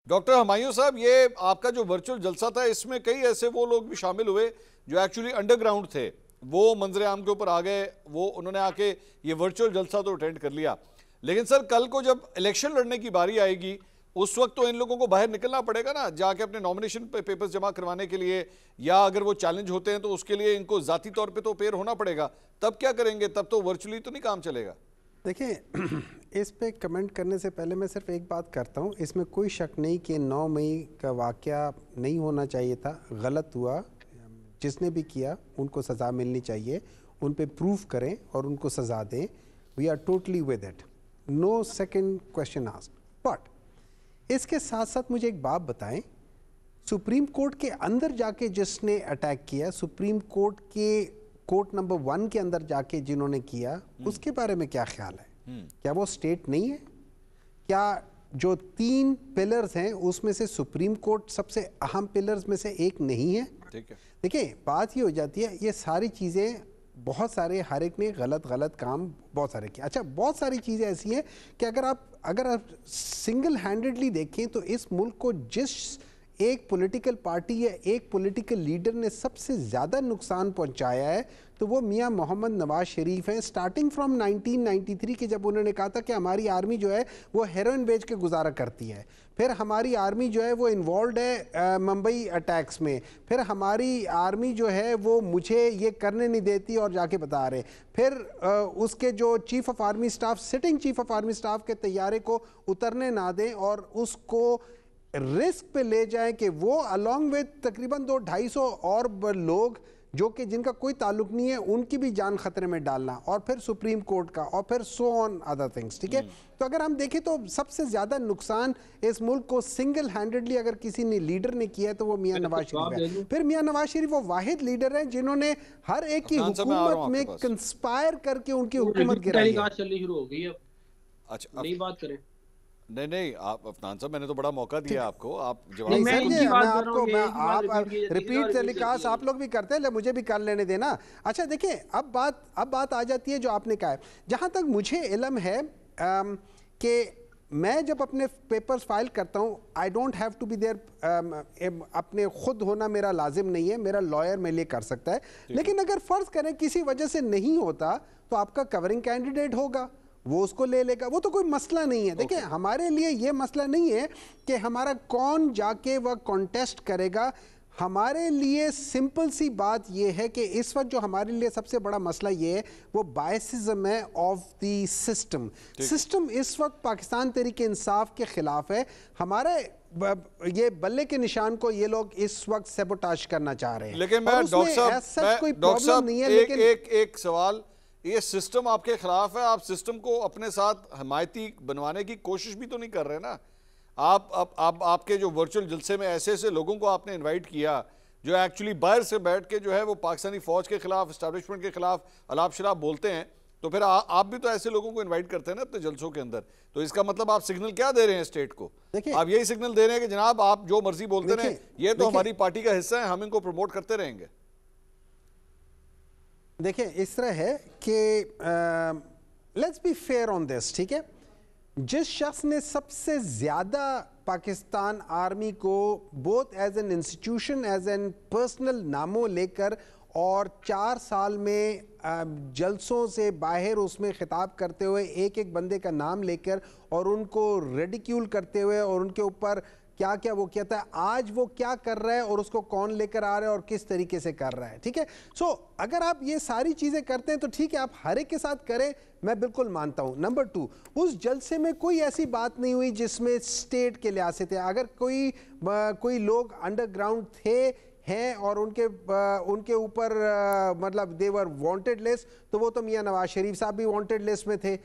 Doctor Humayun صاحب، یہ آپ کا جو ورچوئل جلسہ تھا اس میں کئی ایسے وہ لوگ بھی شامل ہوئے جو ایکچولی انڈر گراؤنڈ تھے، وہ منظر عام کے اوپر آ گئے، وہ انہوں نے آ کے یہ ورچوئل جلسہ تو اٹینڈ کر لیا، لیکن سر کل کو جب الیکشن لڑنے کی باری آئے گی اس وقت تو ان لوگوں کو باہر نکلنا پڑے گا نا، جا کے اپنے نامینیشن پیپرز جمع کروانے کے لیے، یا اگر وہ چیلنج ہوتے ہیں تو اس کے لیے ان کو ذاتی طور پہ تو اپیئر ہونا پڑے گا، تب کیا کریں گے؟ تب تو ورچولی تو نہیں کام چلے گا۔ دیکھیں، اس پہ کمنٹ کرنے سے پہلے میں صرف ایک بات کرتا ہوں، اس میں کوئی شک نہیں کہ 9 مئی کا واقعہ نہیں ہونا چاہیے تھا، غلط ہوا، جس نے بھی کیا ان کو سزا ملنی چاہیے، ان پہ پروف کریں اور ان کو سزا دیں۔ We are totally with it, no second question asked. But اس کے ساتھ ساتھ مجھے ایک بات بتائیں، سپریم کورٹ کے اندر جا کے جس نے اٹیک کیا، سپریم کورٹ کے کورٹ نمبر 1 کے اندر جا کے جنہوں نے کیا، اس کے بارے میں کیا خیال ہے؟ کیا وہ سٹیٹ نہیں ہے؟ کیا جو 3 پلرز ہیں اس میں سے سپریم کورٹ سب سے اہم پلرز میں سے ایک نہیں ہے؟ دیکھیں، بات یہ ہو جاتی ہے، یہ ساری چیزیں بہت سارے ہر ایک نے غلط کام بہت سارے کیا۔ اچھا، بہت ساری چیزیں ایسی ہیں کہ اگر آپ سنگل ہینڈڈلی دیکھیں تو اس ملک کو جس ایک پولیٹیکل پارٹی یا ایک پولیٹیکل لیڈر نے سب سے زیادہ نقصان پہنچایا ہے تو وہ میاں محمد نواز شریف ہیں، سٹارٹنگ فرام 1993 کے جب انہوں نے کہا تھا کہ ہماری آرمی جو ہے وہ ہیروئن بیچ کے گزارا کرتی ہے، پھر ہماری آرمی جو ہے وہ انوالوڈ ہے ممبئی اٹیکس میں، پھر ہماری آرمی جو ہے وہ مجھے یہ کرنے نہیں دیتی اور جا کے بتا رہے، پھر اس کے جو chief of army staff, sitting chief of army staff کے طیارے کو اترنے نہ دیں اور اس کو رسک پہ لے جائیں کہ وہ along with تقریباً 200-250 اور لوگ جو کہ جن کا کوئی تعلق نہیں ہے ان کی بھی جان خطرے میں ڈالنا، اور پھر سپریم کورٹ کا، اور پھر سو آن ادر تھنگس، ٹھیک ہے؟ تو اگر ہم دیکھیں تو سب سے زیادہ نقصان اس ملک کو سنگل ہینڈڈلی اگر کسی نے لیڈر نے کیا ہے تو وہ میاں نواز شریف ہے۔ پھر میاں نواز شریف وہ واحد لیڈر ہیں جنہوں نے ہر ایک کی حکومت میں کنسپائر کر کے ان کی حکومت گرائی ہے۔ چلنی شروع ہو گئی ہے، اچھا نہیں بات کریں۔ نہیں آپ افنان صاحب، میں نے تو بڑا موقع دیا آپ کو، آپ جواب ریپیٹ ٹیلی کاسٹ آپ لوگ بھی کرتے ہیں، مجھے بھی کر لینے دینا۔ اچھا دیکھیں، اب بات آ جاتی ہے جو آپ نے کہا ہے، جہاں تک مجھے علم ہے کہ میں جب اپنے پیپرز فائل کرتا ہوں I don't have to be there, اپنے خود ہونا میرا لازم نہیں ہے، میرا لائر میرے لیے کر سکتا ہے، لیکن اگر فرض کریں کسی وجہ سے نہیں ہوتا تو آپ کا کورنگ کینڈیڈیٹ ہوگا، وہ اس کو لے لے گا، وہ تو کوئی مسئلہ نہیں ہے۔ دیکھیں، ہمارے لیے یہ مسئلہ نہیں ہے کہ ہمارا کون جا کے وہ کانٹیسٹ کرے گا، ہمارے لیے سمپل سی بات یہ ہے کہ اس وقت جو ہمارے لیے سب سے بڑا مسئلہ یہ ہے وہ بائسزم ہے آف دی سسٹم۔ سسٹم اس وقت پاکستان تحریک انصاف کے خلاف ہے، ہمارے یہ بلے کے نشان کو یہ لوگ اس وقت سیبوٹاج کرنا چاہ رہے ہیں۔ لیکن میں ڈاکٹر صاحب ایک سوال، یہ سسٹم آپ کے خلاف ہے، آپ سسٹم کو اپنے ساتھ حمایتی بنوانے کی کوشش بھی تو نہیں کر رہے نا؟ آپ کے جو ورچوئل جلسے میں ایسے لوگوں کو آپ نے انوائٹ کیا جو ایکچولی باہر سے بیٹھ کے جو ہے وہ پاکستانی فوج کے خلاف، اسٹیبلشمنٹ کے خلاف علاب شراب بولتے ہیں، تو پھر آپ بھی تو ایسے لوگوں کو انوائٹ کرتے ہیں نا اپنے جلسوں کے اندر، تو اس کا مطلب آپ سگنل کیا دے رہے ہیں اسٹیٹ کو؟ آپ یہی سگنل دے رہے ہیں کہ جناب آپ جو مرضی بولتے رہیں، یہ تو ہماری پارٹی کا حصہ ہے، ہم ان کو پروموٹ کرتے رہیں گے۔ دیکھیں، اس طرح ہے کہ لیٹس بی فیئر آن دس، ٹھیک ہے؟ جس شخص نے سب سے زیادہ پاکستان آرمی کو both as an institution as an personal ناموں لے کر اور 4 سال میں جلسوں سے باہر اس میں خطاب کرتے ہوئے ایک بندے کا نام لے کر اور ان کو ریڈیکیول کرتے ہوئے اور ان کے اوپر کیا وہ کہتا ہے، آج وہ کیا کر رہا ہے اور اس کو کون لے کر آ رہا ہے اور کس طریقے سے کر رہا ہے، ٹھیک ہے؟ سو اگر آپ یہ ساری چیزیں کرتے ہیں تو ٹھیک ہے، آپ ہر ایک کے ساتھ کریں، میں بالکل مانتا ہوں۔ نمبر 2، اس جلسے میں کوئی ایسی بات نہیں ہوئی جس میں اسٹیٹ کے لحاظ سے تھے، اگر کوئی لوگ انڈر گراؤنڈ ہیں اور ان کے اوپر مطلب دے ور وانٹڈ لسٹ، تو وہ تو میاں نواز شریف صاحب بھی وانٹڈ لسٹ میں تھے۔